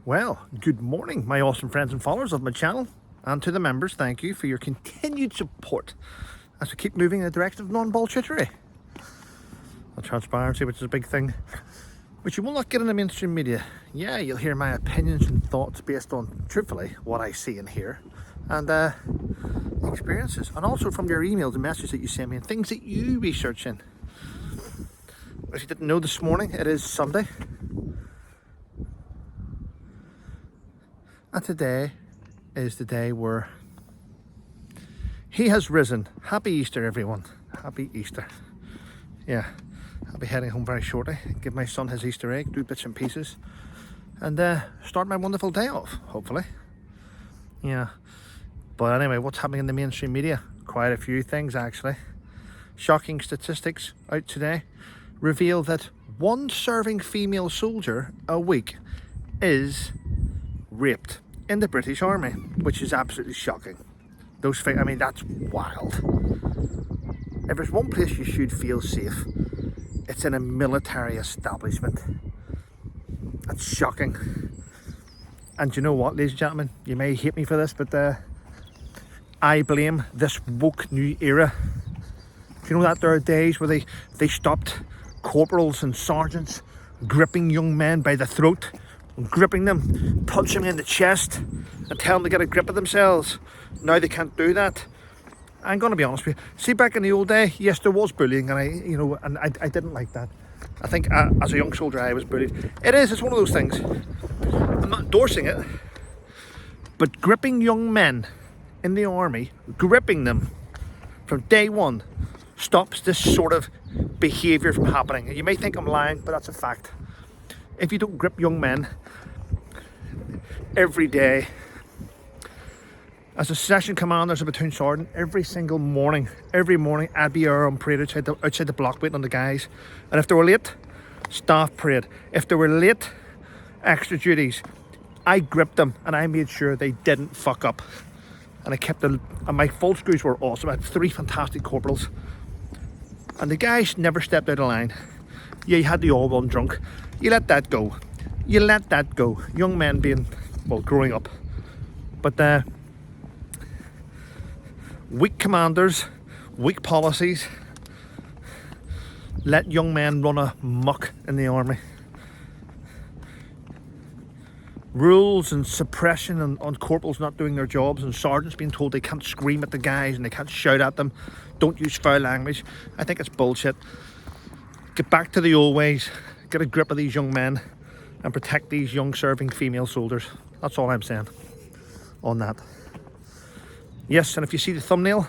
Well, good morning, my awesome friends and followers of my channel, and to the members, thank you for your continued support as we keep moving in the direction of non-bullshittery and transparency, which is a big thing, which you will not get in the mainstream media. Yeah, you'll hear my opinions and thoughts based on, truthfully, what I see and hear, and experiences, and also from your emails and messages that you send me and things that you research in. As you didn't know, this morning it is Sunday. And today is the day where he has risen. Happy Easter, everyone. Happy Easter. Yeah, I'll be heading home very shortly. Give my son his Easter egg, do bits and pieces, and start my wonderful day off, hopefully. Yeah. But anyway, what's happening in the mainstream media? Quite a few things, actually. Shocking statistics out today reveal that one serving female soldier a week is raped in the British Army, which is absolutely shocking. I mean, that's wild. If there's one place you should feel safe, it's in a military establishment. That's shocking. And you know what, ladies and gentlemen, you may hate me for this, but I blame this woke new era. You know that there are days where they stopped corporals and sergeants gripping young men by the throat, gripping them, punching them in the chest and tell them to get a grip of themselves. Now they can't do that. I'm going to be honest with you. See, back in the old day, yes, there was bullying, and I didn't like that. I think as a young soldier I was bullied. It's one of those things. I'm not endorsing it, but gripping young men in the army, gripping them from day one, stops this sort of behaviour from happening. You may think I'm lying, but that's a fact. If you don't grip young men every day, as a session commander, as a platoon sergeant, every morning I'd be on parade outside the block waiting on the guys, and if they were late, staff parade. If they were late, extra duties. I gripped them and I made sure they didn't fuck up, and I kept them. And my full screws were awesome. I had 3 fantastic corporals, and the guys never stepped out of line. Yeah, you had the all one drunk. You let that go. You let that go. Young men being, well, growing up. But weak commanders, weak policies, let young men run amok in the army. Rules and suppression on corporals not doing their jobs, and sergeants being told they can't scream at the guys and they can't shout at them. Don't use foul language. I think it's bullshit. Get back to the old ways. Get a grip of these young men and protect these young serving female soldiers. That's all I'm saying on that. Yes, and if you see the thumbnail,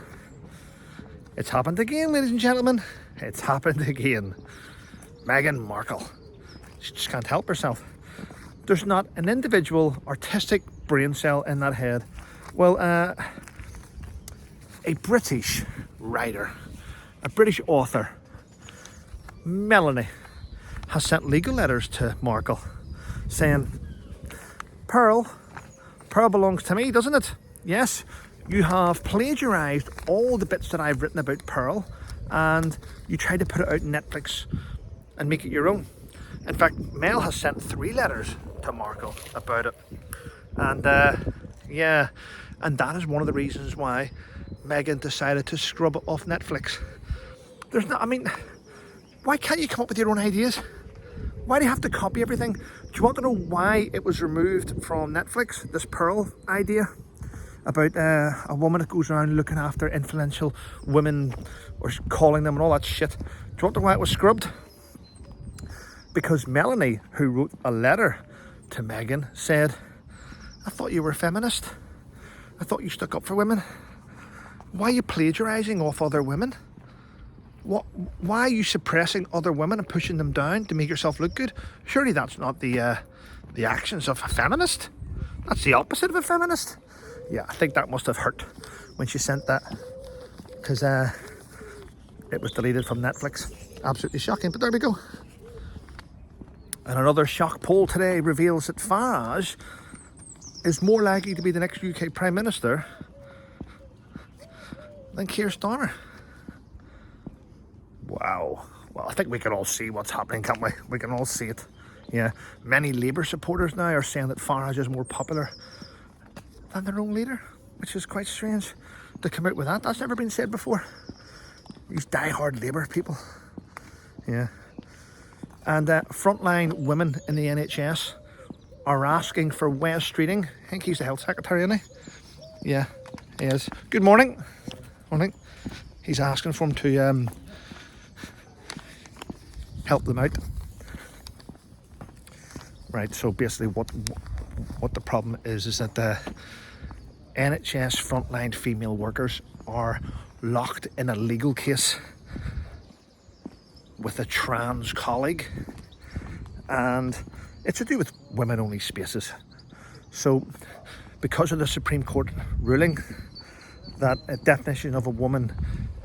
it's happened again, ladies and gentlemen. It's happened again. Meghan Markle. She just can't help herself. There's not an individual artistic brain cell in that head. Well, a British writer, a British author, Melanie, has sent legal letters to Markle saying, Pearl belongs to me, doesn't it? Yes, you have plagiarised all the bits that I've written about Pearl, and you tried to put it out on Netflix and make it your own. In fact, Mel has sent 3 letters to Markle about it. And yeah, and that is one of the reasons why Meghan decided to scrub it off Netflix. Why can't you come up with your own ideas? Why do you have to copy everything? Do you want to know why it was removed from Netflix, this Pearl idea about a woman that goes around looking after influential women or calling them and all that shit? Do you want to know why it was scrubbed? Because Melanie, who wrote a letter to Meghan, said, I thought you were a feminist. I thought you stuck up for women. Why are you plagiarising off other women? Why are you suppressing other women and pushing them down to make yourself look good? Surely that's not the actions of a feminist. That's the opposite of a feminist. Yeah, I think that must have hurt when she sent that, because it was deleted from Netflix. Absolutely shocking, but there we go. And another shock poll today reveals that Farage is more likely to be the next UK Prime Minister than Keir Starmer. Wow. Well, I think we can all see what's happening, can't we? We can all see it. Yeah, many Labour supporters now are saying that Farage is more popular than their own leader, which is quite strange to come out with that. That's never been said before. These die-hard Labour people. Yeah. And frontline women in the NHS are asking for Wes Streeting. I think he's the health secretary, isn't he? Yeah, he is. Good morning. Morning. He's asking for him to help them out. Right, so basically what the problem is that the NHS frontline female workers are locked in a legal case with a trans colleague, and it's to do with women-only spaces. So because of the Supreme Court ruling that a definition of a woman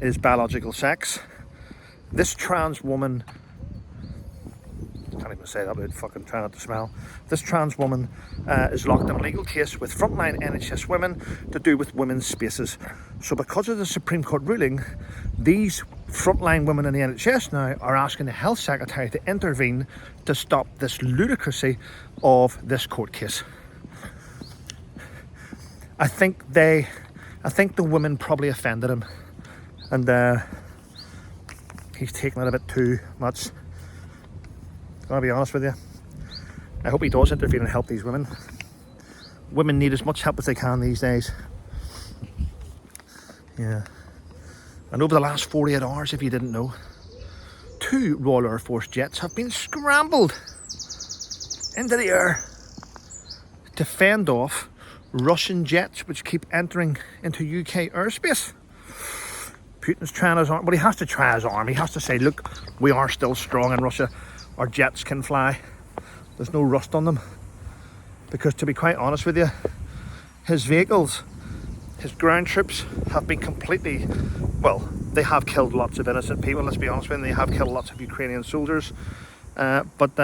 is biological sex, this trans woman, can't even say that without fucking trying not to smell. This trans woman is locked in a legal case with frontline NHS women to do with women's spaces. So because of the Supreme Court ruling, these frontline women in the NHS now are asking the Health Secretary to intervene to stop this ludicrousy of this court case. I think the women probably offended him, and he's taking it a bit too much. I'll be honest with you. I hope he does intervene and help these women. Women need as much help as they can these days. Yeah. And over the last 48 hours, if you didn't know, 2 Royal Air Force jets have been scrambled into the air to fend off Russian jets which keep entering into UK airspace. Putin's trying his arm, but he has to try his arm. He has to say, look, we are still strong in Russia. Our jets can fly. There's no rust on them. Because to be quite honest with you, his vehicles, his ground troops have been completely, well, they have killed lots of innocent people, let's be honest with you. They have killed lots of Ukrainian soldiers. But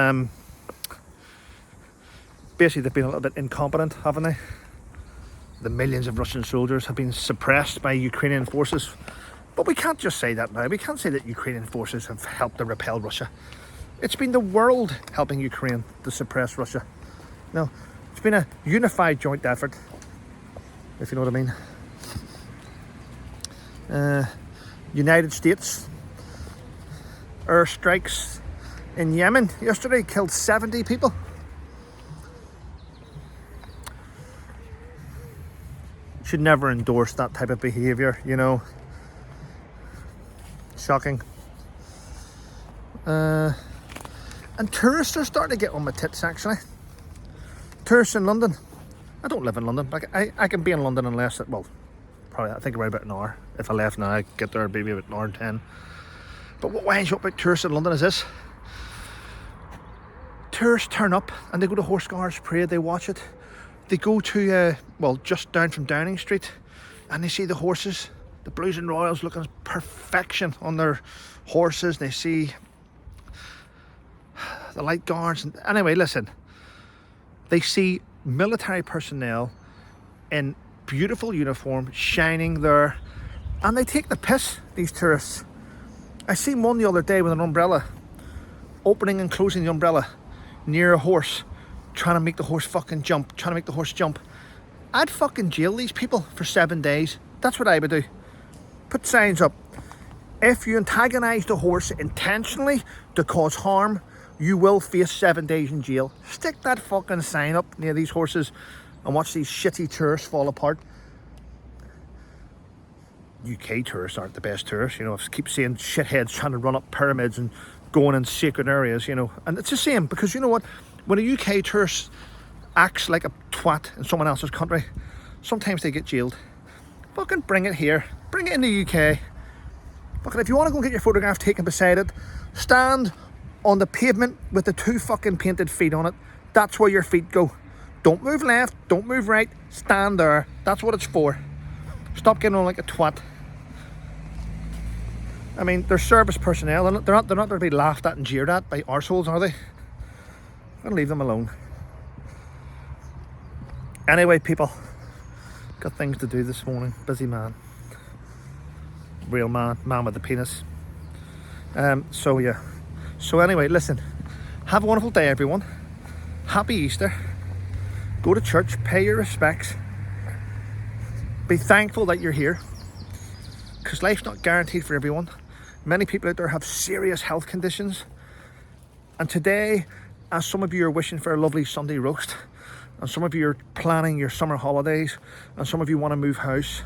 basically they've been a little bit incompetent, haven't they? The millions of Russian soldiers have been suppressed by Ukrainian forces. But we can't just say that now. We can't say that Ukrainian forces have helped to repel Russia. It's been the world helping Ukraine to suppress Russia. No, it's been a unified joint effort, if you know what I mean. United States airstrikes in Yemen yesterday killed 70 people. Should never endorse that type of behaviour, you know. Shocking. And tourists are starting to get on my tits, actually. Tourists in London. I don't live in London. I can be in London in less than, well, probably I think around about an hour. If I left now, I'd get there maybe about an hour and 10. But what winds you up about tourists in London is this. Tourists turn up and they go to Horse Guards Parade, they watch it. They go to, well, just down from Downing Street, and they see the horses, the Blues and Royals looking perfection on their horses. They see the light guards. And anyway, listen, they see military personnel in beautiful uniform shining there, and they take the piss, these tourists. I seen one the other day with an umbrella, opening and closing the umbrella near a horse, trying to make the horse fucking jump, trying to make the horse jump. I'd fucking jail these people for 7 days. That's what I would do. Put signs up. If you antagonise the horse intentionally to cause harm, you will face 7 days in jail. Stick that fucking sign up near these horses and watch these shitty tourists fall apart. UK tourists aren't the best tourists, you know. I keep seeing shitheads trying to run up pyramids and going in sacred areas, you know. And it's the same, because you know what? When a UK tourist acts like a twat in someone else's country, sometimes they get jailed. Fucking bring it here. Bring it in the UK. Fucking, if you want to go get your photograph taken beside it, stand on the pavement with the 2 fucking painted feet on it. That's where your feet go. Don't move left, don't move right, stand there. That's what it's for. Stop getting on like a twat. I mean, they're service personnel, and they're not there to be laughed at and jeered at by arseholes, are they? I'm gonna leave them alone. Anyway, people, got things to do this morning. Busy man. Real man with the penis. So yeah. So anyway, listen, have a wonderful day, everyone. happy Easter. Go to church, pay your respects. Be thankful that you're here, because life's not guaranteed for everyone. Many people out there have serious health conditions. And today, as some of you are wishing for a lovely Sunday roast, and some of you are planning your summer holidays, and some of you want to move house,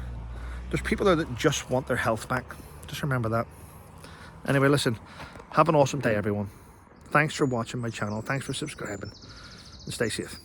there's people there that just want their health back. Just remember that. Anyway, listen, have an awesome day, everyone. Thanks for watching my channel. Thanks for subscribing, and stay safe.